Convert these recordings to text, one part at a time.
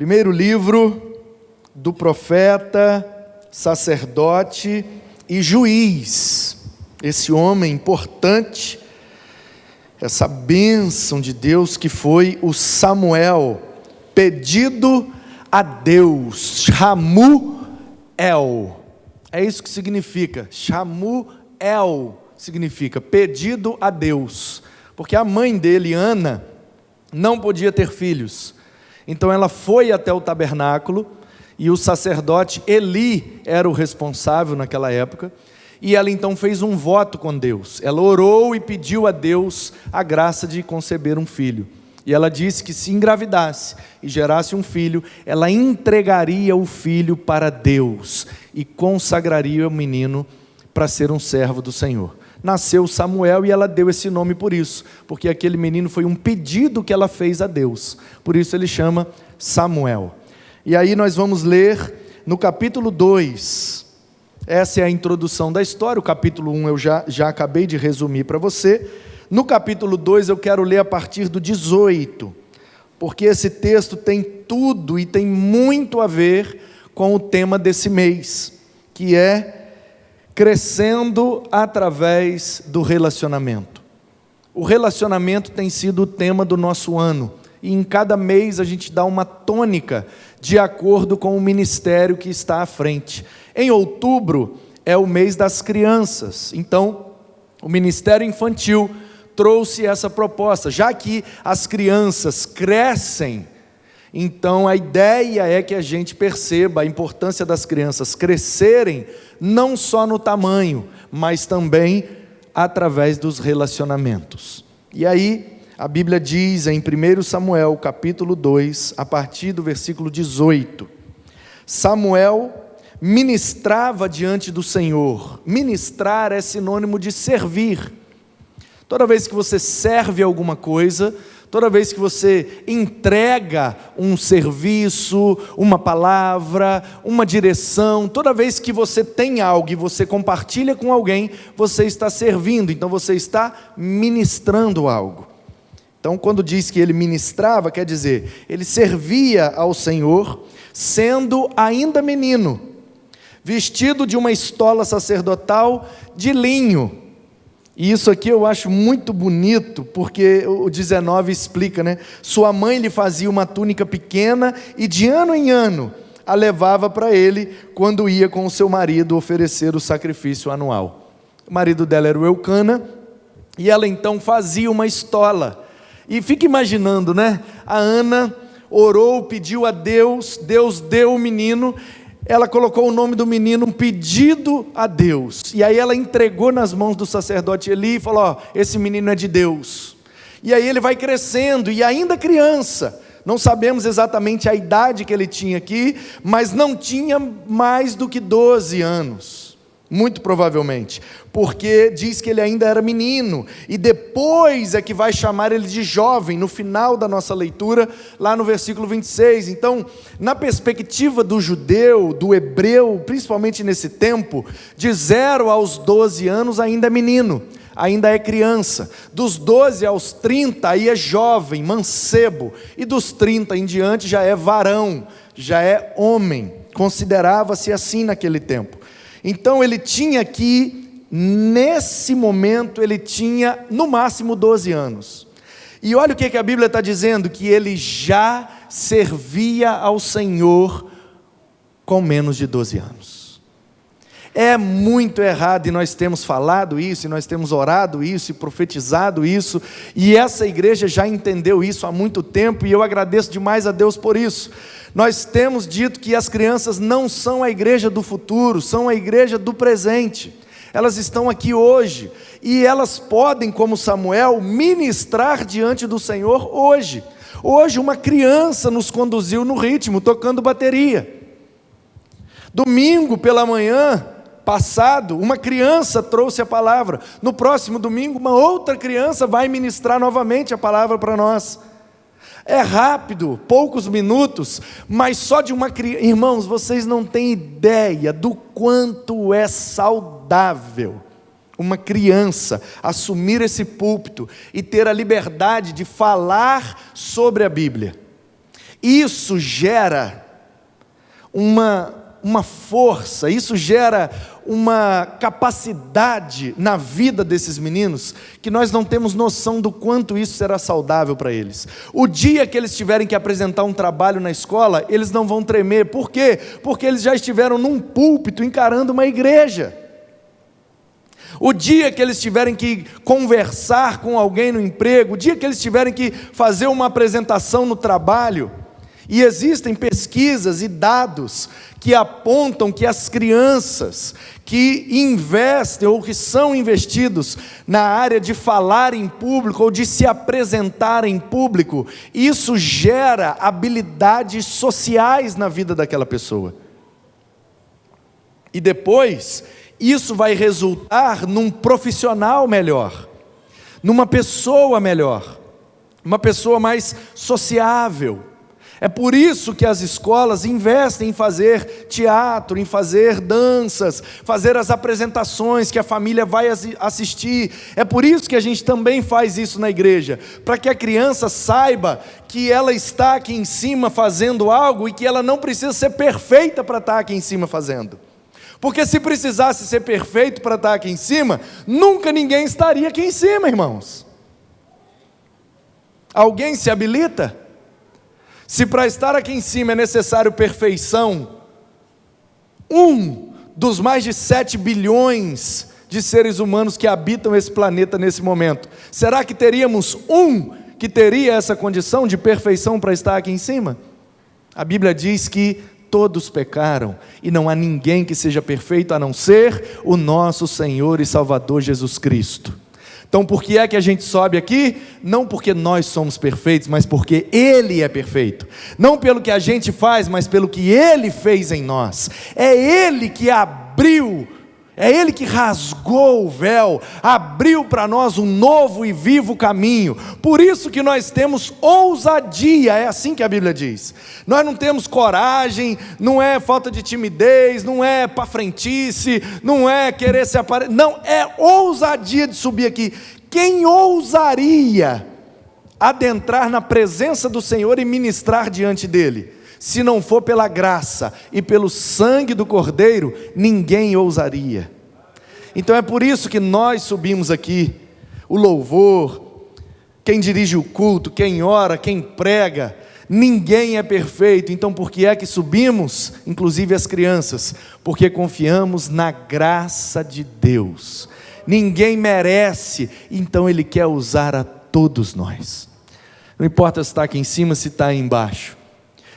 Primeiro livro do profeta, sacerdote e juiz. Esse homem importante, essa bênção de Deus que foi o Samuel, pedido a Deus, Shamuel. É isso que significa, Shamuel significa pedido a Deus, porque a mãe dele, Ana, não podia ter filhos. Então ela foi até o tabernáculo, e o sacerdote Eli era o responsável naquela época, e ela então fez um voto com Deus. Ela orou e pediu a Deus a graça de conceber um filho. E ela disse que se engravidasse e gerasse um filho, ela entregaria o filho para Deus e consagraria o menino para ser um servo do Senhor. Nasceu Samuel e ela deu esse nome por isso, porque aquele menino foi um pedido que ela fez a Deus, por isso ele chama Samuel. E aí nós vamos ler no capítulo 2, essa é a introdução da história. O capítulo 1 eu já acabei de resumir para você. No capítulo 2 eu quero ler a partir do 18, porque esse texto tem tudo e tem muito a ver com o tema desse mês, que é crescendo através do relacionamento. O relacionamento tem sido o tema do nosso ano, e em cada mês a gente dá uma tônica de acordo com o ministério que está à frente. Em outubro é o mês das crianças, então o Ministério Infantil trouxe essa proposta, já que as crianças crescem. Então a ideia é que a gente perceba a importância das crianças crescerem, não só no tamanho, mas também através dos relacionamentos. E aí a Bíblia diz em 1 Samuel capítulo 2, a partir do versículo 18, Samuel ministrava diante do Senhor. Ministrar é sinônimo de servir. Toda vez que você serve alguma coisa, toda vez que você entrega um serviço, uma palavra, uma direção, toda vez que você tem algo e você compartilha com alguém, você está servindo, então você está ministrando algo. Então quando diz que ele ministrava, quer dizer, ele servia ao Senhor, sendo ainda menino, vestido de uma estola sacerdotal de linho. E isso aqui eu acho muito bonito, porque o 19 explica, né? Sua mãe lhe fazia uma túnica pequena e de ano em ano a levava para ele quando ia com o seu marido oferecer o sacrifício anual. O marido dela era o Eucana, e ela então fazia uma estola. E fica imaginando, né? A Ana orou, pediu a Deus, Deus deu o menino. Ela colocou o nome do menino, um pedido a Deus, e aí ela entregou nas mãos do sacerdote Eli e falou, esse menino é de Deus. E aí ele vai crescendo, e ainda criança, não sabemos exatamente a idade que ele tinha aqui, mas não tinha mais do que 12 anos, muito provavelmente, porque diz que ele ainda era menino, e depois é que vai chamar ele de jovem, no final da nossa leitura, lá no versículo 26, então, na perspectiva do judeu, do hebreu, principalmente nesse tempo, de 0 aos 12 anos ainda é menino, ainda é criança, dos 12 aos 30 aí é jovem, mancebo, e dos 30 em diante já é varão, já é homem, considerava-se assim naquele tempo. Então ele tinha aqui, nesse momento, ele tinha no máximo 12 anos. E olha o que a Bíblia está dizendo, que ele já servia ao Senhor com menos de 12 anos. É muito errado, e nós temos falado isso, e nós temos orado isso, e profetizado isso, e essa igreja já entendeu isso há muito tempo, e eu agradeço demais a Deus por isso. Nós temos dito que as crianças não são a igreja do futuro, são a igreja do presente. Elas estão aqui hoje, e elas podem, como Samuel, ministrar diante do Senhor hoje. Hoje uma criança nos conduziu no ritmo, tocando bateria. Domingo pela manhã passado, uma criança trouxe a palavra. No próximo domingo, uma outra criança vai ministrar novamente a palavra para nós. É rápido, poucos minutos, mas só de uma criança. Irmãos, vocês não têm ideia do quanto é saudável uma criança assumir esse púlpito e ter a liberdade de falar sobre a Bíblia. Isso gera uma força, isso gera uma capacidade na vida desses meninos, que nós não temos noção do quanto isso será saudável para eles. O dia que eles tiverem que apresentar um trabalho na escola, eles não vão tremer. Por quê? Porque eles já estiveram num púlpito encarando uma igreja. O dia que eles tiverem que conversar com alguém no emprego, o dia que eles tiverem que fazer uma apresentação no trabalho, e existem pesquisas e dados que apontam que as crianças que investem ou que são investidos na área de falar em público ou de se apresentar em público, isso gera habilidades sociais na vida daquela pessoa. E depois, isso vai resultar num profissional melhor, numa pessoa melhor, uma pessoa mais sociável. É por isso que as escolas investem em fazer teatro, em fazer danças, fazer as apresentações que a família vai assistir. É por isso que a gente também faz isso na igreja, para que a criança saiba que ela está aqui em cima fazendo algo e que ela não precisa ser perfeita para estar aqui em cima fazendo. Porque se precisasse ser perfeito para estar aqui em cima, nunca ninguém estaria aqui em cima, irmãos. Alguém se habilita? Se para estar aqui em cima é necessário perfeição, dos mais de 7 bilhões de seres humanos que habitam esse planeta nesse momento, será que teríamos que teria essa condição de perfeição para estar aqui em cima? A Bíblia diz que todos pecaram, e não há ninguém que seja perfeito a não ser o nosso Senhor e Salvador Jesus Cristo. Então por que é que a gente sobe aqui? Não porque nós somos perfeitos, mas porque Ele é perfeito. Não pelo que a gente faz, mas pelo que Ele fez em nós. É Ele que abriu, é Ele que rasgou o véu, abriu para nós um novo e vivo caminho. Por isso que nós temos ousadia, é assim que a Bíblia diz. Nós não temos coragem, não é falta de timidez, não é pafrentice, não é querer se aparecer, não, é ousadia de subir aqui. Quem ousaria adentrar na presença do Senhor e ministrar diante dEle? Se não for pela graça e pelo sangue do Cordeiro, ninguém ousaria. Então é por isso que nós subimos aqui, o louvor, quem dirige o culto, quem ora, quem prega, ninguém é perfeito. Então por que é que subimos, inclusive as crianças? Porque confiamos na graça de Deus. Ninguém merece, então Ele quer usar a todos nós. Não importa se está aqui em cima, se está aí embaixo.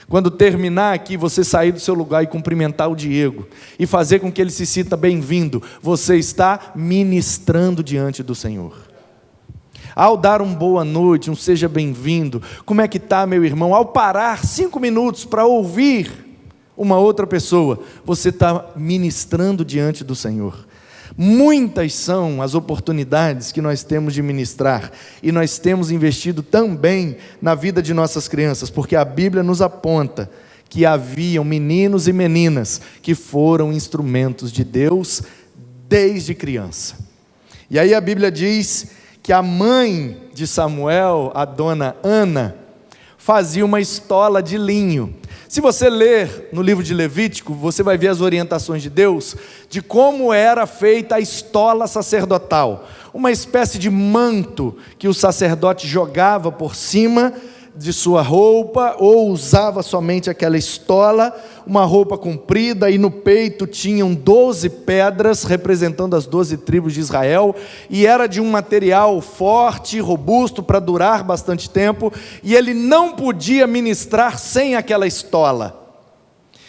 Quando terminar aqui, você sair do seu lugar e cumprimentar o Diego, e fazer com que ele se sinta bem-vindo, você está ministrando diante do Senhor. Ao dar um boa noite, um seja bem-vindo, como é que está, meu irmão? Ao parar 5 minutos para ouvir uma outra pessoa, você está ministrando diante do Senhor. Muitas são as oportunidades que nós temos de ministrar, e nós temos investido também na vida de nossas crianças, porque a Bíblia nos aponta que haviam meninos e meninas que foram instrumentos de Deus desde criança. E aí a Bíblia diz que a mãe de Samuel, a dona Ana, fazia uma estola de linho. Se você ler no livro de Levítico, você vai ver as orientações de Deus, de como era feita a estola sacerdotal, uma espécie de manto que o sacerdote jogava por cima de sua roupa, ou usava somente aquela estola, uma roupa comprida, e no peito tinham 12 pedras, representando as 12 tribos de Israel, e era de um material forte, robusto, para durar bastante tempo, e ele não podia ministrar sem aquela estola.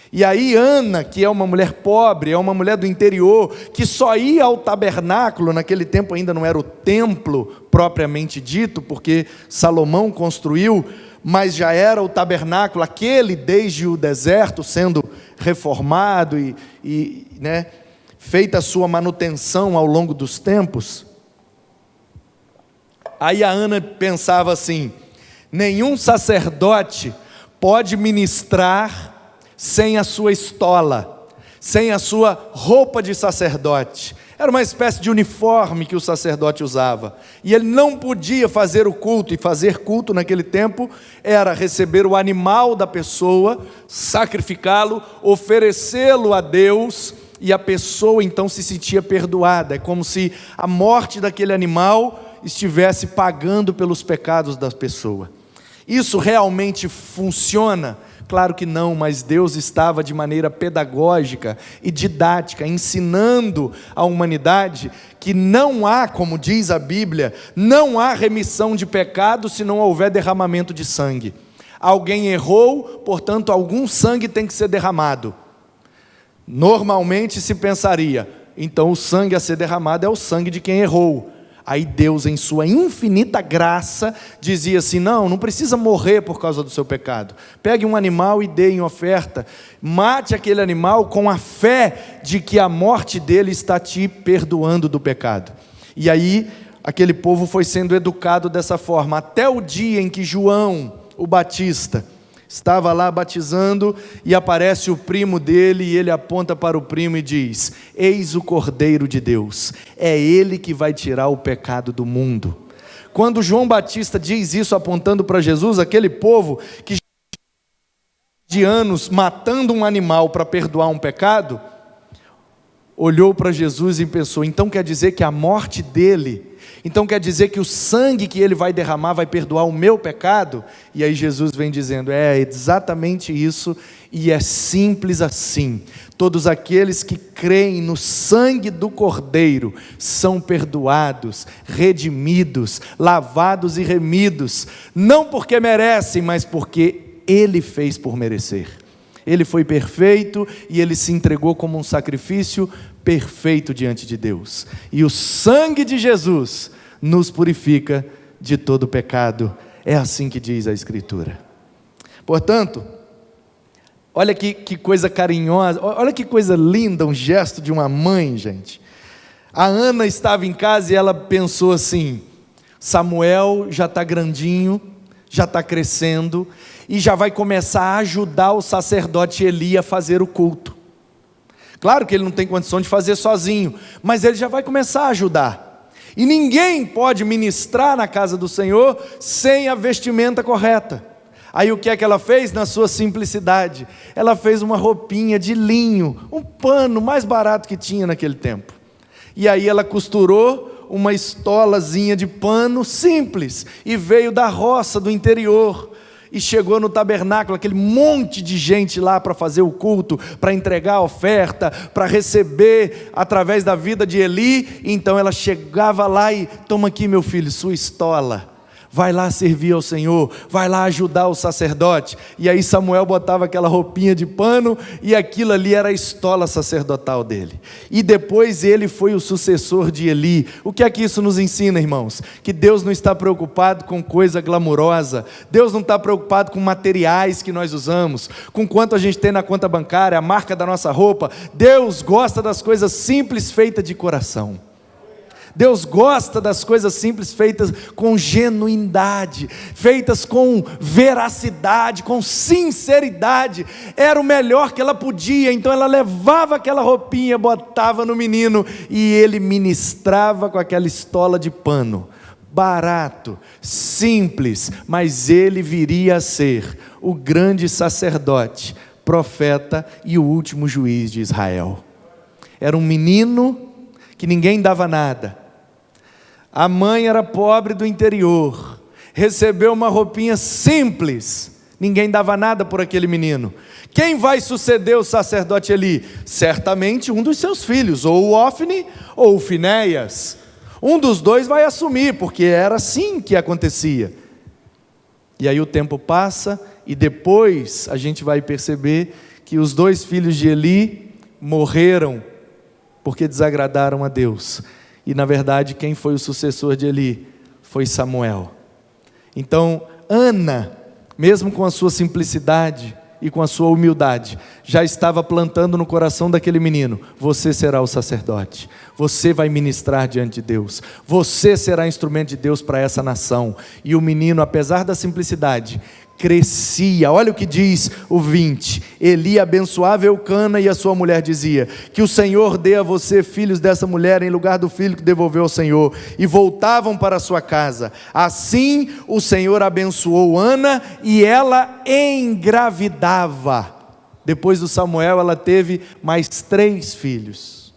E aí Ana, que é uma mulher pobre, é uma mulher do interior, que só ia ao tabernáculo, naquele tempo ainda não era o templo propriamente dito, porque Salomão construiu, mas já era o tabernáculo, aquele desde o deserto, sendo reformado e feita a sua manutenção ao longo dos tempos. Aí a Ana pensava assim: nenhum sacerdote pode ministrar sem a sua estola, sem a sua roupa de sacerdote. Era uma espécie de uniforme que o sacerdote usava. E ele não podia fazer o culto, e fazer culto naquele tempo era receber o animal da pessoa, sacrificá-lo, oferecê-lo a Deus, e a pessoa então se sentia perdoada. É como se a morte daquele animal estivesse pagando pelos pecados da pessoa. Isso realmente funciona? Claro que não, mas Deus estava de maneira pedagógica e didática, ensinando à humanidade que não há, como diz a Bíblia, não há remissão de pecado se não houver derramamento de sangue. Alguém errou, portanto algum sangue tem que ser derramado. Normalmente se pensaria, então o sangue a ser derramado é o sangue de quem errou. Aí Deus, em sua infinita graça, dizia assim: não precisa morrer por causa do seu pecado. Pegue um animal e dê em oferta. Mate aquele animal com a fé de que a morte dele está te perdoando do pecado. E aí, aquele povo foi sendo educado dessa forma, até o dia em que João, o Batista, estava lá batizando, e aparece o primo dele, e ele aponta para o primo e diz: eis o Cordeiro de Deus, é ele que vai tirar o pecado do mundo. Quando João Batista diz isso apontando para Jesus, aquele povo que de anos matando um animal para perdoar um pecado, olhou para Jesus e pensou: então quer dizer que a morte dele, então quer dizer que o sangue que ele vai derramar vai perdoar o meu pecado? E aí Jesus vem dizendo: é exatamente isso, e é simples assim. Todos aqueles que creem no sangue do Cordeiro são perdoados, redimidos, lavados e remidos, não porque merecem, mas porque ele fez por merecer. Ele foi perfeito e ele se entregou como um sacrifício perfeito diante de Deus. E o sangue de Jesus nos purifica de todo pecado. É assim que diz a Escritura. Portanto, olha que coisa carinhosa, olha que coisa linda, um gesto de uma mãe, gente. A Ana estava em casa e ela pensou assim: Samuel já está grandinho, já está crescendo, e já vai começar a ajudar o sacerdote Eli a fazer o culto. Claro que ele não tem condição de fazer sozinho, mas ele já vai começar a ajudar. E ninguém pode ministrar na casa do Senhor sem a vestimenta correta. Aí o que é que ela fez? Na sua simplicidade, ela fez uma roupinha de linho, um pano mais barato que tinha naquele tempo. E aí ela costurou uma estolazinha de pano simples, e veio da roça do interior, e chegou no tabernáculo, aquele monte de gente lá para fazer o culto, para entregar a oferta, para receber através da vida de Eli. Então ela chegava lá e: toma aqui, meu filho, sua estola, vai lá servir ao Senhor, vai lá ajudar o sacerdote. E aí Samuel botava aquela roupinha de pano, e aquilo ali era a estola sacerdotal dele. E depois ele foi o sucessor de Eli. O que é que isso nos ensina, irmãos? Que Deus não está preocupado com coisa glamurosa, Deus não está preocupado com materiais que nós usamos, com quanto a gente tem na conta bancária, a marca da nossa roupa. Deus gosta das coisas simples, feitas de coração. Deus gosta das coisas simples, feitas com genuinidade, feitas com veracidade, com sinceridade. Era o melhor que ela podia, então ela levava aquela roupinha, botava no menino, e ele ministrava com aquela estola de pano. Barato, simples, mas ele viria a ser o grande sacerdote, profeta e o último juiz de Israel. Era um menino que ninguém dava nada. A mãe era pobre do interior, recebeu uma roupinha simples, ninguém dava nada por aquele menino. Quem vai suceder o sacerdote Eli? Certamente um dos seus filhos, ou o Ofni ou o Finéias. Um dos dois vai assumir, porque era assim que acontecia. E aí o tempo passa, e depois a gente vai perceber que os dois filhos de Eli morreram porque desagradaram a Deus. E na verdade quem foi o sucessor de Eli? Foi Samuel. Então Ana, mesmo com a sua simplicidade e com a sua humildade, já estava plantando no coração daquele menino: você será o sacerdote, você vai ministrar diante de Deus, você será instrumento de Deus para essa nação. E o menino, apesar da simplicidade, crescia. Olha o que diz o 20: Eli abençoava Eucana e a sua mulher dizia: que o Senhor dê a você filhos dessa mulher em lugar do filho que devolveu ao Senhor. E voltavam para a sua casa. Assim o Senhor abençoou Ana e ela engravidava. Depois do Samuel ela teve mais 3 filhos.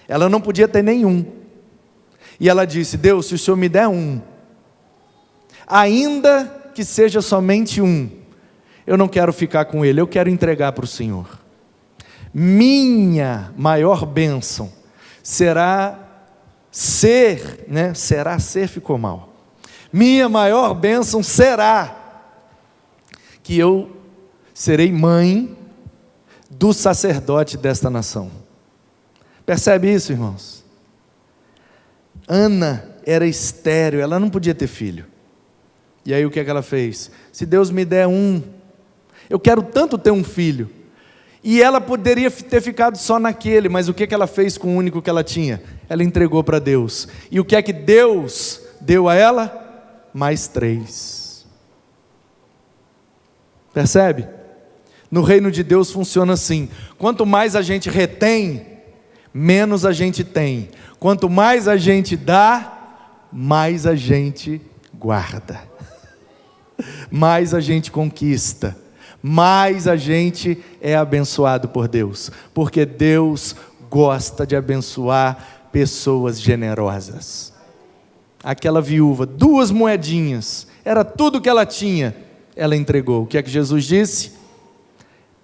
Ela não podia ter nenhum. E ela disse: Deus, se o Senhor me der um, ainda que seja somente um, eu não quero ficar com ele, eu quero entregar para o Senhor. Minha maior bênção será ser, ficou mal. Minha maior bênção será que eu serei mãe do sacerdote desta nação. Percebe isso, irmãos? Ana era estéril, ela não podia ter filho. E aí o que é que ela fez? Se Deus me der um, eu quero tanto ter um filho. E ela poderia ter ficado só naquele, mas o que é que ela fez com o único que ela tinha? Ela entregou para Deus. E o que é que Deus deu a ela? Mais 3. Percebe? No reino de Deus funciona assim: quanto mais a gente retém, menos a gente tem. Quanto mais a gente dá, mais a gente guarda. Mais a gente conquista, mais a gente é abençoado por Deus, porque Deus gosta de abençoar pessoas generosas. Aquela viúva, 2 moedinhas, era tudo que ela tinha, ela entregou. O que é que Jesus disse?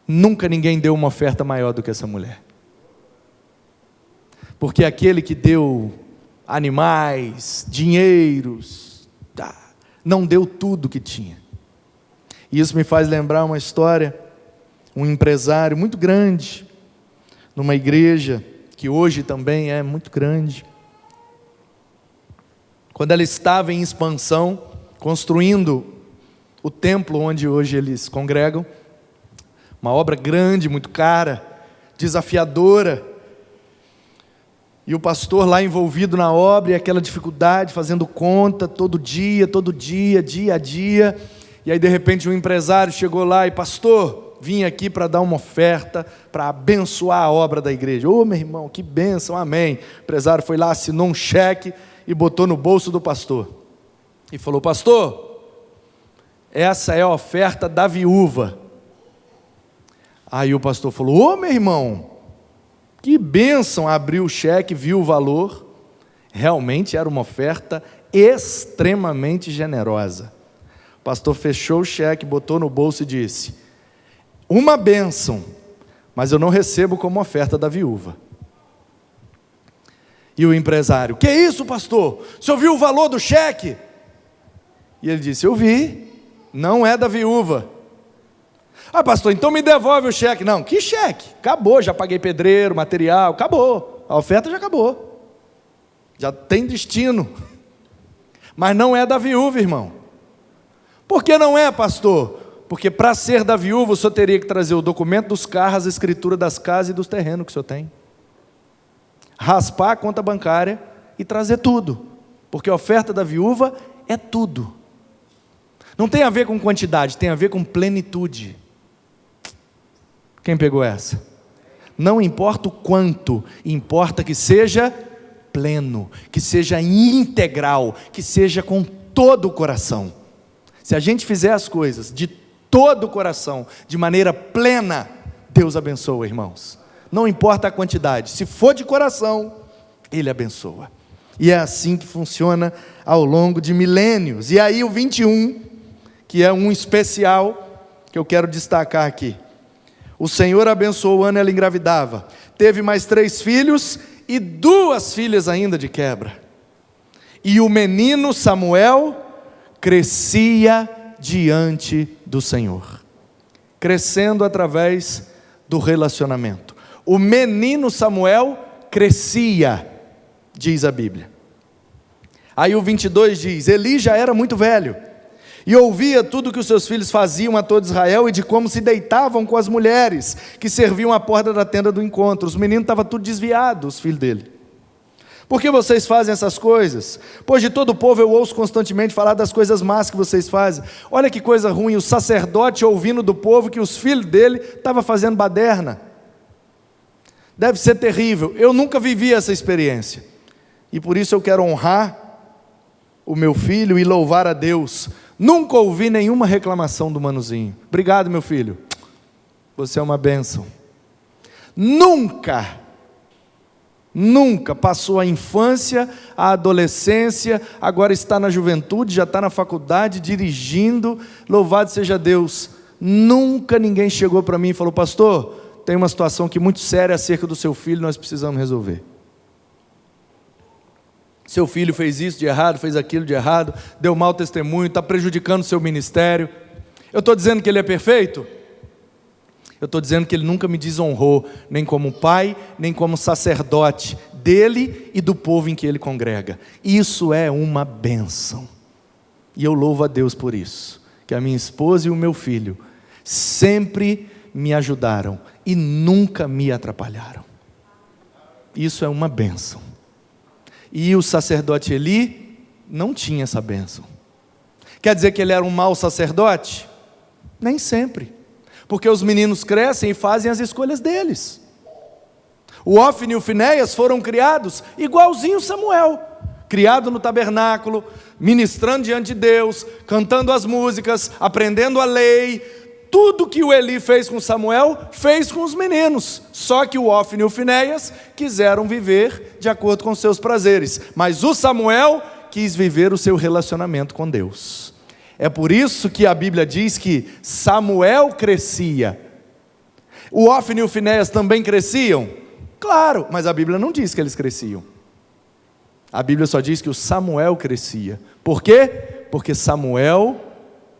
Nunca ninguém deu uma oferta maior do que essa mulher, porque aquele que deu animais, dinheiros, não deu tudo que tinha. E isso me faz lembrar uma história, um empresário muito grande, numa igreja que hoje também é muito grande. Quando ela estava em expansão, construindo o templo onde hoje eles congregam, uma obra grande, muito cara, desafiadora, e o pastor lá envolvido na obra, e aquela dificuldade, fazendo conta, todo dia, dia a dia. E aí de repente um empresário chegou lá e: pastor, vim aqui para dar uma oferta, para abençoar a obra da igreja. Ô meu irmão, que bênção, amém. O empresário foi lá, assinou um cheque e botou no bolso do pastor. E falou: pastor, essa é a oferta da viúva. Aí o pastor falou: ô meu irmão, que bênção. Abriu o cheque, viu o valor. Realmente era uma oferta extremamente generosa. O pastor fechou o cheque, botou no bolso e disse: uma bênção, mas eu não recebo como oferta da viúva. E o empresário: que isso, pastor? O senhor viu o valor do cheque? E ele disse: eu vi, não é da viúva. Ah, pastor, então me devolve o cheque. Não, que cheque? Acabou, já paguei pedreiro, material, acabou. A oferta já acabou. Já tem destino. Mas não é da viúva, irmão. Por que não é, pastor? Porque para ser da viúva, o senhor teria que trazer o documento dos carros, a escritura das casas e dos terrenos que o senhor tem. Raspar a conta bancária e trazer tudo. Porque a oferta da viúva é tudo. Não tem a ver com quantidade, tem a ver com plenitude. Quem pegou essa? Não importa o quanto, importa que seja pleno, que seja integral, que seja com todo o coração. Se a gente fizer as coisas de todo o coração, de maneira plena, Deus abençoa, irmãos. Não importa a quantidade, se for de coração, Ele abençoa. E é assim que funciona ao longo de milênios. E aí o 21, que é um especial, que eu quero destacar aqui. O Senhor abençoou Ana, ela engravidava. Teve mais 3 filhos e 2 filhas ainda de quebra. E o menino Samuel crescia diante do Senhor. Crescendo através do relacionamento. O menino Samuel crescia, diz a Bíblia. Aí o 22 diz: Eli já era muito velho, e ouvia tudo que os seus filhos faziam a todo Israel, e de como se deitavam com as mulheres que serviam à porta da tenda do encontro. Os meninos estavam tudo desviados, os filhos dele. Por que vocês fazem essas coisas? Pois de todo o povo eu ouço constantemente falar das coisas más que vocês fazem. Olha que coisa ruim, o sacerdote ouvindo do povo que os filhos dele estavam fazendo baderna. Deve ser terrível. Eu nunca vivi essa experiência. E por isso eu quero honrar o meu filho e louvar a Deus. Nunca ouvi nenhuma reclamação do Manuzinho. Obrigado, meu filho. Você é uma bênção. Nunca passou a infância, a adolescência, agora está na juventude, já está na faculdade, dirigindo, louvado seja Deus. Nunca ninguém chegou para mim e falou: pastor, tem uma situação aqui muito séria acerca do seu filho, nós precisamos resolver. Seu filho fez isso de errado, fez aquilo de errado, deu mau testemunho, está prejudicando o seu ministério. Eu estou dizendo que ele é perfeito? Eu estou dizendo que ele nunca me desonrou, nem como pai, nem como sacerdote dele e do povo em que ele congrega. Isso é uma bênção. E eu louvo a Deus por isso, que a minha esposa e o meu filho sempre me ajudaram e nunca me atrapalharam. Isso é uma bênção. E o sacerdote Eli não tinha essa bênção. Quer dizer que ele era um mau sacerdote? Nem sempre. Porque os meninos crescem e fazem as escolhas deles. O Hófni e o Finéias foram criados igualzinho Samuel. Criado no tabernáculo, ministrando diante de Deus, cantando as músicas, aprendendo a lei. Tudo que o Eli fez com Samuel, fez com os meninos. Só que o Hófni e o Finéias quiseram viver de acordo com seus prazeres. Mas o Samuel quis viver o seu relacionamento com Deus. É por isso que a Bíblia diz que Samuel crescia. O Hófni e o Finéias também cresciam? Claro, mas a Bíblia não diz que eles cresciam. A Bíblia só diz que o Samuel crescia. Por quê? Porque Samuel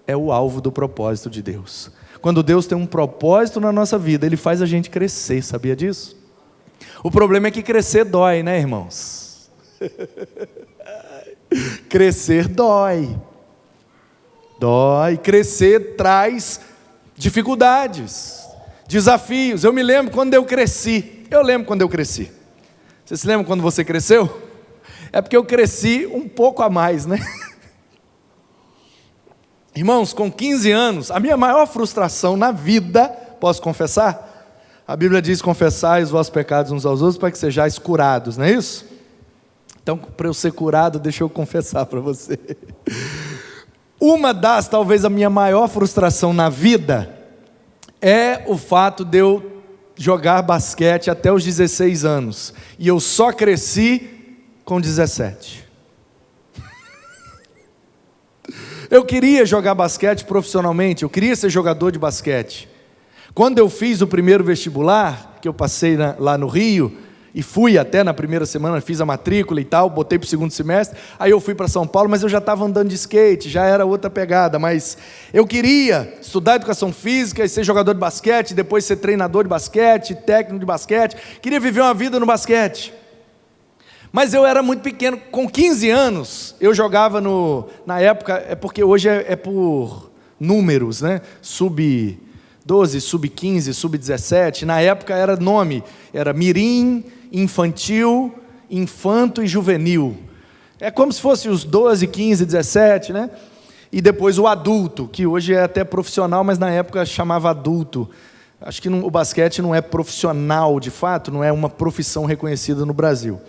é o alvo do propósito de Deus. Quando Deus tem um propósito na nossa vida, Ele faz a gente crescer, sabia disso? O problema é que crescer dói, né, irmãos? Crescer dói. Dói. Crescer traz dificuldades, desafios. Eu me lembro quando eu cresci. Você se lembra quando você cresceu? É porque eu cresci um pouco a mais, né? Irmãos, com 15 anos, a minha maior frustração na vida, posso confessar? A Bíblia diz: confessai os vossos pecados uns aos outros para que sejais curados, não é isso? Então, para eu ser curado, deixa eu confessar para você. Talvez a minha maior frustração na vida, é o fato de eu jogar basquete até os 16 anos, e eu só cresci com 17. Eu queria jogar basquete profissionalmente, eu queria ser jogador de basquete. Quando eu fiz o primeiro vestibular, que eu passei lá no Rio, e fui até na primeira semana, fiz a matrícula e tal, botei para o segundo semestre, aí eu fui para São Paulo, mas eu já estava andando de skate, já era outra pegada, mas eu queria estudar educação física e ser jogador de basquete, depois ser treinador de basquete, técnico de basquete, queria viver uma vida no basquete. Mas eu era muito pequeno, com 15 anos, eu jogava na época, é porque hoje é por números, né? Sub-12, sub-15, sub-17, na época era nome, era mirim, infantil, infanto e juvenil. É como se fosse os 12, 15, 17, né? E depois o adulto, que hoje é até profissional, mas na época chamava adulto. Acho que o basquete não é profissional de fato, não é uma profissão reconhecida no Brasil.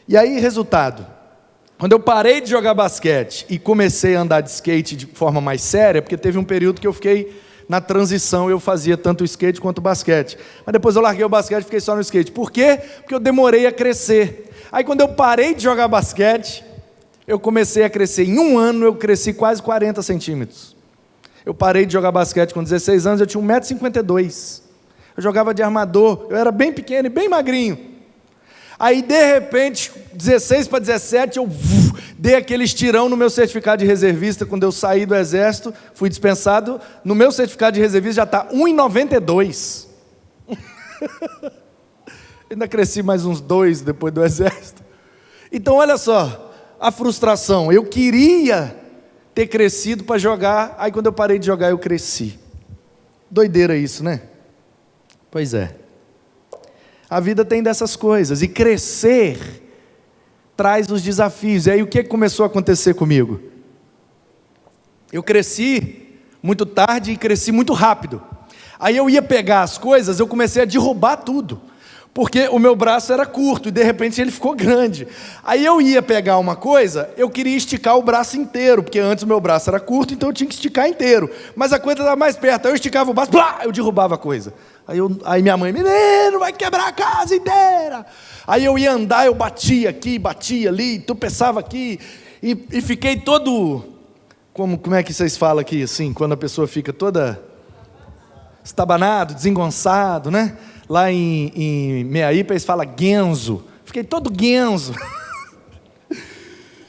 E aí, resultado, quando eu parei de jogar basquete e comecei a andar de skate de forma mais séria, porque teve um período que eu fiquei na transição, eu fazia tanto o skate quanto o basquete. Mas depois eu larguei o basquete e fiquei só no skate. Por quê? Porque eu demorei a crescer. Aí quando eu parei de jogar basquete, eu comecei a crescer. Em um ano eu cresci quase 40 centímetros. Eu parei de jogar basquete com 16 anos, eu tinha 1,52 m. Eu jogava de armador, eu era bem pequeno e bem magrinho. Aí, de repente, 16 para 17, eu dei aquele estirão no meu certificado de reservista. Quando eu saí do exército, fui dispensado. No meu certificado de reservista já está 1,92 m. Ainda cresci mais uns 2 depois do exército. Então, olha só, a frustração. Eu queria ter crescido para jogar, aí quando eu parei de jogar, eu cresci. Doideira isso, né? Pois é. A vida tem dessas coisas, e crescer traz os desafios. E aí o que começou a acontecer comigo? Eu cresci muito tarde e cresci muito rápido. Aí eu ia pegar as coisas, eu comecei a derrubar tudo, porque o meu braço era curto e de repente ele ficou grande. Aí eu ia pegar uma coisa, eu queria esticar o braço inteiro, porque antes o meu braço era curto, então eu tinha que esticar inteiro. Mas a coisa estava mais perto, aí eu esticava o braço, blá, eu derrubava a coisa. Aí minha mãe, menino, vai quebrar a casa inteira. Aí eu ia andar, eu batia aqui, batia ali, tropeçava aqui, e fiquei todo, como é que vocês falam aqui, assim, quando a pessoa fica toda estabanado, desengonçado, né? Lá em Meaípa eles falam guenzo. Fiquei todo guenzo.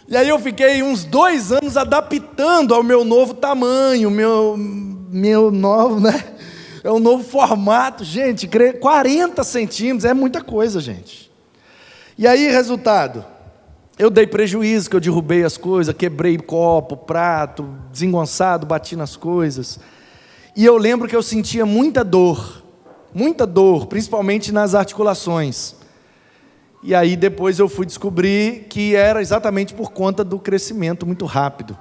E aí eu fiquei uns 2 anos adaptando ao meu novo tamanho, meu novo, né? É um novo formato, gente. 40 centímetros é muita coisa, gente. E aí, resultado, eu dei prejuízo, que eu derrubei as coisas, quebrei copo, prato, desengonçado, bati nas coisas. E eu lembro que eu sentia muita dor, principalmente nas articulações. E aí depois eu fui descobrir que era exatamente por conta do crescimento muito rápido.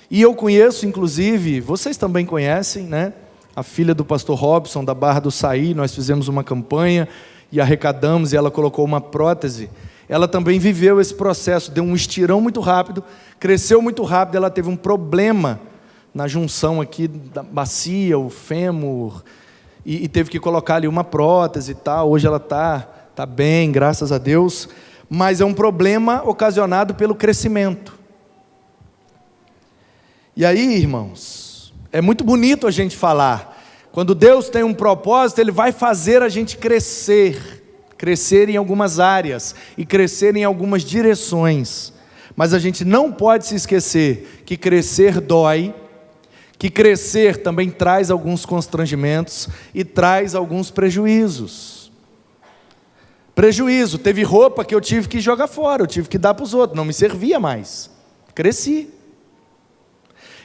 E eu conheço, inclusive, vocês também conhecem, né? A filha do pastor Robson, da Barra do Saí, nós fizemos uma campanha e arrecadamos, e ela colocou uma prótese. Ela também viveu esse processo, deu um estirão muito rápido, cresceu muito rápido, ela teve um problema na junção aqui da bacia, o fêmur, e teve que colocar ali uma prótese e tal. Hoje ela tá bem, graças a Deus, mas é um problema ocasionado pelo crescimento. E aí, irmãos, é muito bonito a gente falar, quando Deus tem um propósito, Ele vai fazer a gente crescer em algumas áreas, e crescer em algumas direções, mas a gente não pode se esquecer que crescer dói, que crescer também traz alguns constrangimentos e traz alguns prejuízos. Teve roupa que eu tive que jogar fora, eu tive que dar para os outros, não me servia mais. Cresci.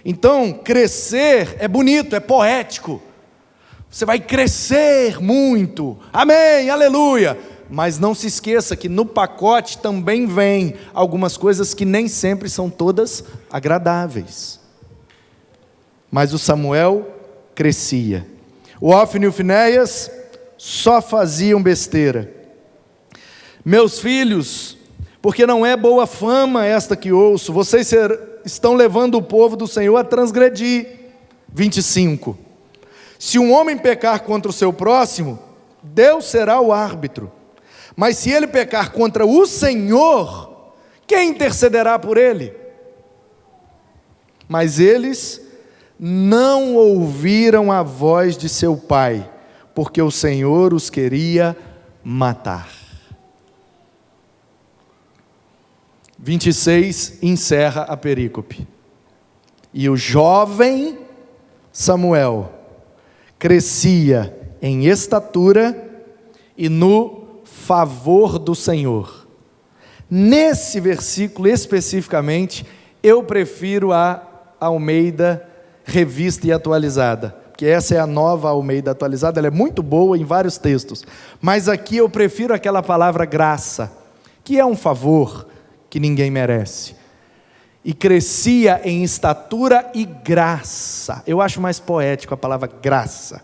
Então, crescer é bonito, é poético. Você vai crescer muito, amém, aleluia. Mas não se esqueça que no pacote também vem algumas coisas que nem sempre são todas agradáveis. Mas o Samuel crescia. O Hófni e o Finéias só faziam besteira. Meus filhos, porque não é boa fama esta que ouço, vocês estão levando o povo do Senhor a transgredir. 25. Se um homem pecar contra o seu próximo, Deus será o árbitro. Mas se ele pecar contra o Senhor, quem intercederá por ele? Mas eles não ouviram a voz de seu pai, porque o Senhor os queria matar. 26 encerra a perícope. E o jovem Samuel crescia em estatura e no favor do Senhor. Nesse versículo especificamente, eu prefiro a Almeida Revista e Atualizada, porque essa é a nova Almeida Atualizada, ela é muito boa em vários textos, mas aqui eu prefiro aquela palavra graça, que é um favor que ninguém merece. E crescia em estatura e graça, eu acho mais poético a palavra graça,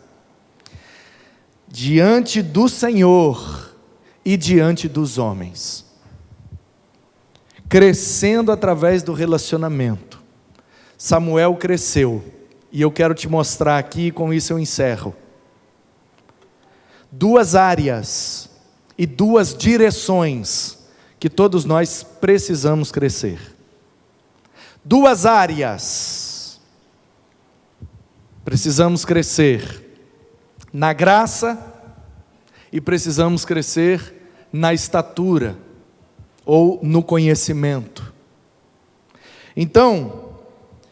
diante do Senhor e diante dos homens, crescendo através do relacionamento. Samuel cresceu, e eu quero te mostrar aqui, e com isso eu encerro, 2 áreas e 2 direções que todos nós precisamos crescer. 2 áreas, precisamos crescer na graça e precisamos crescer na estatura ou no conhecimento. Então,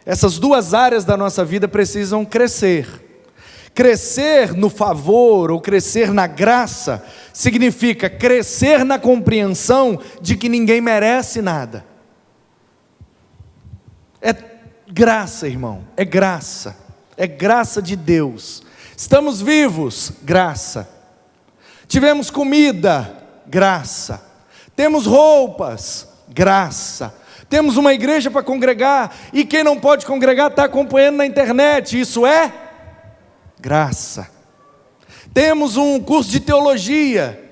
essas 2 áreas da nossa vida precisam crescer. Crescer no favor ou crescer na graça significa crescer na compreensão de que ninguém merece nada. É graça, irmão, é graça de Deus. Estamos vivos, graça. Tivemos comida, graça. temos roupas, graça. Temos uma igreja para congregar, e quem não pode congregar está acompanhando na internet, isso é graça. Temos um curso de teologia,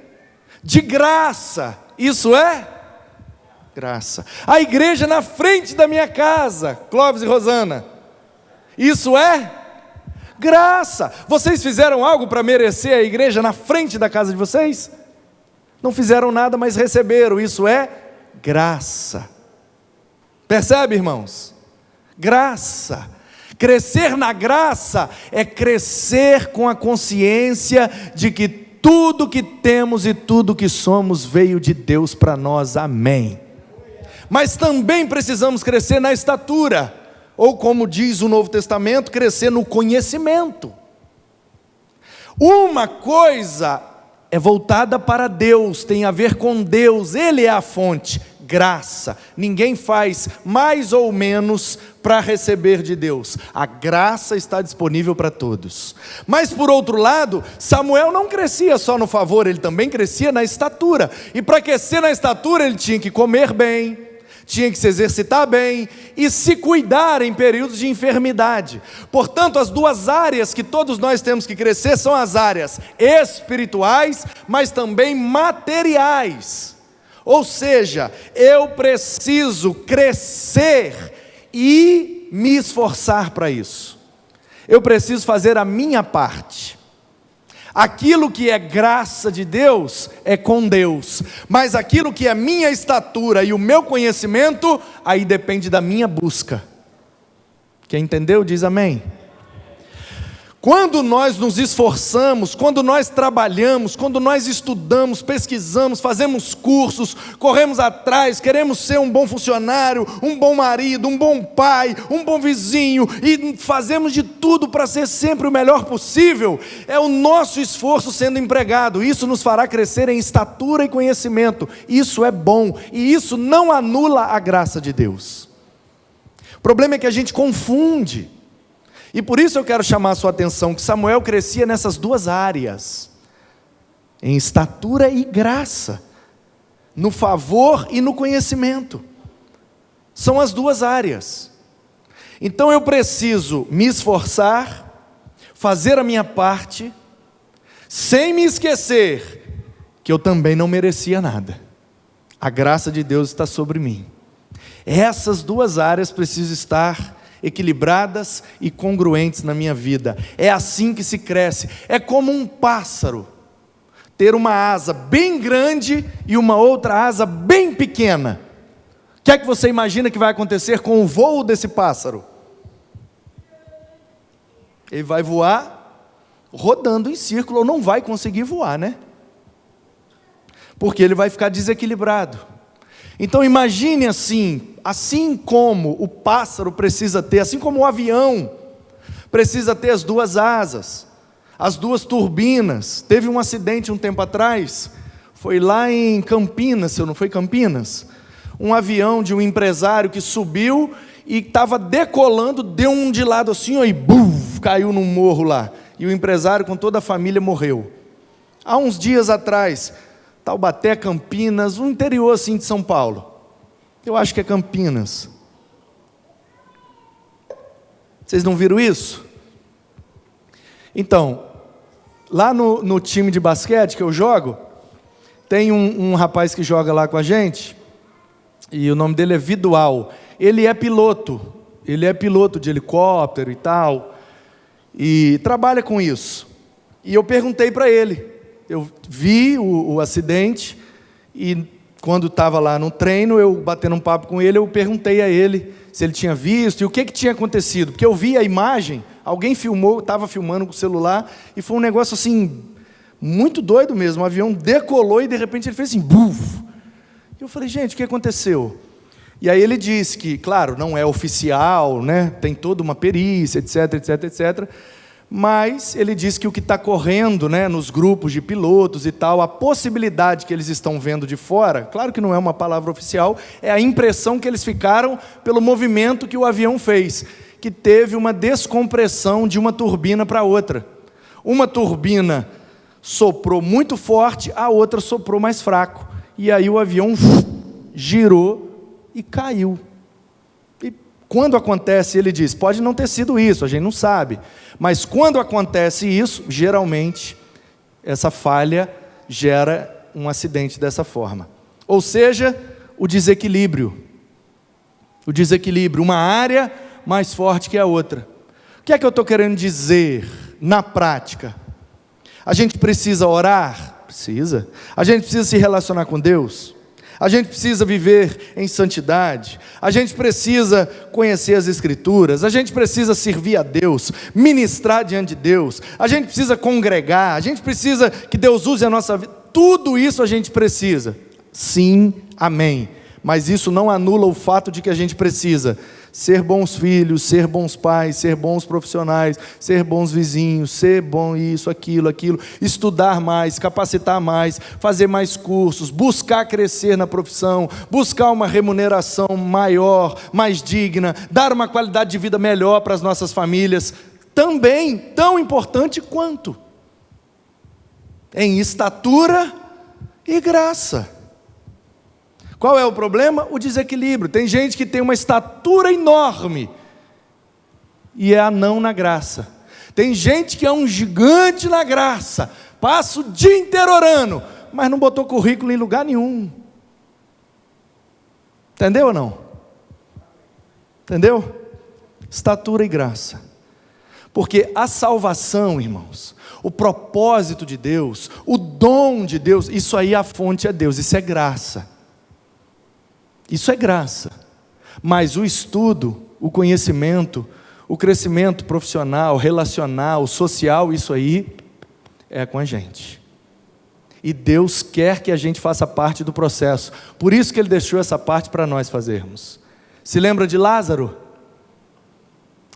de graça, isso é graça. A igreja na frente da minha casa, Clóvis e Rosana, isso é graça. Vocês fizeram algo para merecer a igreja na frente da casa de vocês? Não fizeram nada, mas receberam, isso é graça. Percebe, irmãos? Graça. Crescer na graça é crescer com a consciência de que tudo que temos e tudo que somos veio de Deus para nós, amém. Mas também precisamos crescer na estatura, ou como diz o Novo Testamento, crescer no conhecimento. Uma coisa é voltada para Deus, tem a ver com Deus, Ele é a fonte, graça. Ninguém faz mais ou menos para receber de Deus. A graça está disponível para todos. Mas por outro lado, Samuel não crescia só no favor, ele também crescia na estatura. E para crescer na estatura, ele tinha que comer bem, tinha que se exercitar bem e se cuidar em períodos de enfermidade. Portanto, as duas áreas que todos nós temos que crescer são as áreas espirituais, mas também materiais. Ou seja, eu preciso crescer e me esforçar para isso. Eu preciso fazer a minha parte. Aquilo que é graça de Deus é com Deus, mas aquilo que é minha estatura e o meu conhecimento, aí depende da minha busca. Quem entendeu diz amém. Quando nós nos esforçamos, quando nós trabalhamos, quando nós estudamos, pesquisamos, fazemos cursos, corremos atrás, queremos ser um bom funcionário, um bom marido, um bom pai, um bom vizinho, e fazemos de tudo para ser sempre o melhor possível, é o nosso esforço sendo empregado. Isso nos fará crescer em estatura e conhecimento. Isso é bom, e isso não anula a graça de Deus. O problema é que a gente confunde. E por isso eu quero chamar a sua atenção que Samuel crescia nessas duas áreas, em estatura e graça, no favor e no conhecimento. São as duas áreas. Então eu preciso me esforçar, fazer a minha parte, sem me esquecer que eu também não merecia nada. A graça de Deus está sobre mim. Essas duas áreas precisam estar equilibradas e congruentes na minha vida. É assim que se cresce. É como um pássaro ter uma asa bem grande e uma outra asa bem pequena. O que é que você imagina que vai acontecer com o voo desse pássaro? Ele vai voar rodando em círculo, ou não vai conseguir voar, né? Porque ele vai ficar desequilibrado. Então imagine assim como o pássaro precisa ter, assim como o avião precisa ter as duas asas, as duas turbinas. Teve um acidente um tempo atrás, foi lá em Campinas, se não foi Campinas, um avião de um empresário que subiu e estava decolando, deu um de lado assim, e buf, caiu num morro lá, e o empresário com toda a família morreu. Há uns dias atrás, Taubaté, Campinas, o interior assim de São Paulo, eu acho que é Campinas. Vocês não viram isso? Então, lá no time de basquete que eu jogo, tem um rapaz que joga lá com a gente, e o nome dele é Vidual. Ele é piloto de helicóptero e tal, e trabalha com isso. E eu perguntei para ele, eu vi o acidente, e quando estava lá no treino, eu batendo um papo com ele, eu perguntei a ele se ele tinha visto e o que tinha acontecido, porque eu vi a imagem, alguém filmou, estava filmando com o celular, e foi um negócio assim, muito doido mesmo. O avião decolou e de repente ele fez assim, buf! E eu falei, gente, o que aconteceu? E aí ele disse que, claro, não é oficial, né? Tem toda uma perícia, etc, etc, etc, mas ele disse que o que está correndo, né, nos grupos de pilotos e tal, a possibilidade que eles estão vendo de fora, claro que não é uma palavra oficial, é a impressão que eles ficaram pelo movimento que o avião fez, que teve uma descompressão de uma turbina para outra. Uma turbina soprou muito forte, a outra soprou mais fraco. e aí o avião girou e caiu. E quando acontece, ele diz, pode não ter sido isso, a gente não sabe, mas quando acontece isso, geralmente, essa falha gera um acidente dessa forma. Ou seja, o desequilíbrio, uma área mais forte que a outra. O que é que eu estou querendo dizer na prática? A gente precisa orar? Precisa. A gente precisa se relacionar com Deus? A gente precisa viver em santidade? A gente precisa conhecer as Escrituras? A gente precisa servir a Deus, ministrar diante de Deus? A gente precisa congregar? A gente precisa que Deus use a nossa vida? Tudo isso a gente precisa. Sim, amém. Mas isso não anula o fato de que a gente precisa ser bons filhos, ser bons pais, ser bons profissionais, ser bons vizinhos, ser bom isso, aquilo, estudar mais, capacitar mais, fazer mais cursos, buscar crescer na profissão, buscar uma remuneração maior, mais digna, dar uma qualidade de vida melhor para as nossas famílias, também tão importante quanto em estatura e graça. Qual é o problema? O desequilíbrio. Tem gente que tem uma estatura enorme e é anão na graça. Tem gente que é um gigante na graça, passa o dia inteiro orando, mas não botou currículo em lugar nenhum. Entendeu ou não? Entendeu? Estatura e graça. Porque a salvação, irmãos, o propósito de Deus, o dom de Deus, isso aí a fonte é Deus, isso é graça. Isso é graça, mas o estudo, o conhecimento, o crescimento profissional, relacional, social, isso aí é com a gente. E Deus quer que a gente faça parte do processo, por isso que Ele deixou essa parte para nós fazermos. Se lembra de Lázaro?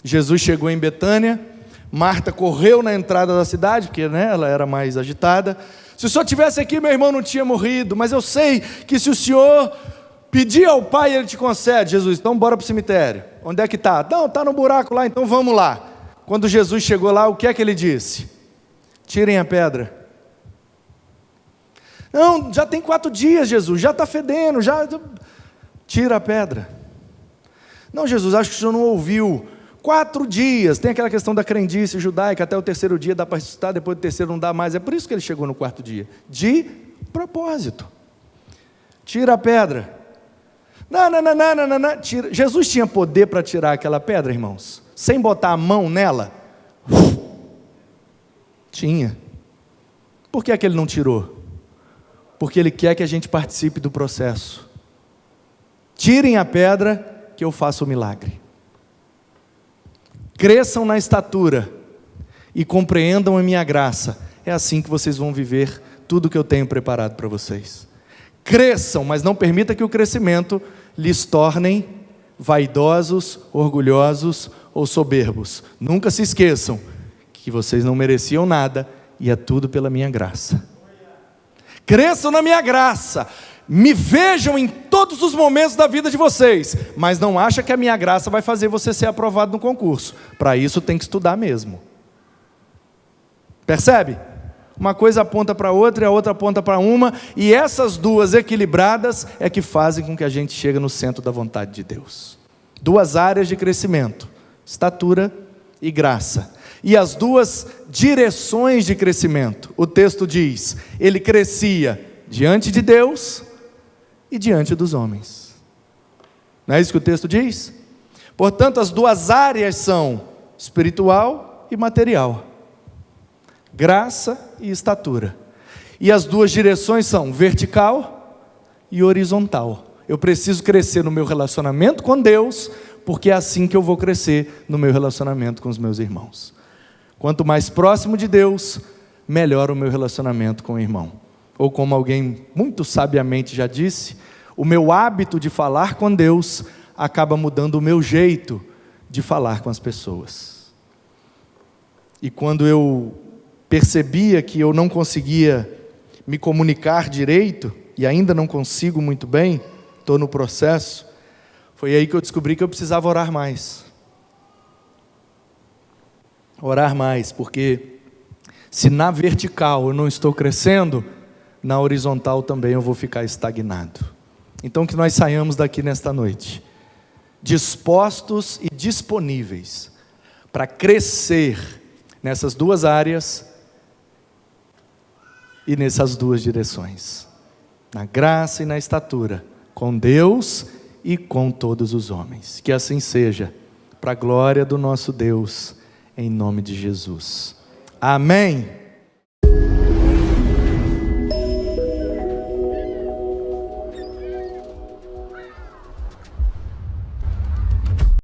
Jesus chegou em Betânia, Marta correu na entrada da cidade, porque ela era mais agitada. Se o senhor estivesse aqui, meu irmão não tinha morrido, mas eu sei que se o senhor pedir ao Pai, Ele te concede. Jesus, então bora para o cemitério. Onde é que está? Não, está no buraco lá, então vamos lá. Quando Jesus chegou lá, o que é que Ele disse? Tirem a pedra. Não, já tem 4 dias, Jesus, já está fedendo, já... Tira a pedra. Não, Jesus, acho que o senhor não ouviu. 4 dias, tem aquela questão da crendice judaica, até o 3º dia dá para ressuscitar, depois do 3º não dá mais. É por isso que Ele chegou no 4º dia. De propósito. Tira a pedra. Não. Tira. Jesus tinha poder para tirar aquela pedra, irmãos? Sem botar a mão nela? Tinha. Por que é que Ele não tirou? Porque Ele quer que a gente participe do processo. Tirem a pedra que eu faço o milagre. Cresçam na estatura e compreendam a minha graça. É assim que vocês vão viver tudo que eu tenho preparado para vocês. Cresçam, mas não permita que o crescimento lhes tornem vaidosos, orgulhosos ou soberbos. Nunca se esqueçam que vocês não mereciam nada e é tudo pela minha graça. Cresçam na minha graça, me vejam em todos os momentos da vida de vocês, mas não acha que a minha graça vai fazer você ser aprovado no concurso. Para isso tem que estudar mesmo. Percebe? Uma coisa aponta para outra e a outra aponta para uma, e essas duas equilibradas é que fazem com que a gente chegue no centro da vontade de Deus. 2 áreas de crescimento, estatura e graça. E as 2 direções de crescimento. O texto diz, ele crescia diante de Deus e diante dos homens. Não é isso que o texto diz? Portanto, as 2 áreas são espiritual e material. Graça e estatura. E as 2 direções são vertical e horizontal. Eu preciso crescer no meu relacionamento com Deus, porque é assim que eu vou crescer no meu relacionamento com os meus irmãos. Quanto mais próximo de Deus, melhor o meu relacionamento com o irmão. Ou como alguém muito sabiamente já disse, o meu hábito de falar com Deus acaba mudando o meu jeito de falar com as pessoas. E quando eu percebia que eu não conseguia me comunicar direito, e ainda não consigo muito bem, estou no processo, foi aí que eu descobri que eu precisava orar mais. Orar mais, porque se na vertical eu não estou crescendo, na horizontal também eu vou ficar estagnado. Então que nós saiamos daqui nesta noite, dispostos e disponíveis para crescer nessas duas áreas e nessas duas direções, na graça e na estatura, com Deus e com todos os homens. Que assim seja, para a glória do nosso Deus, em nome de Jesus. Amém.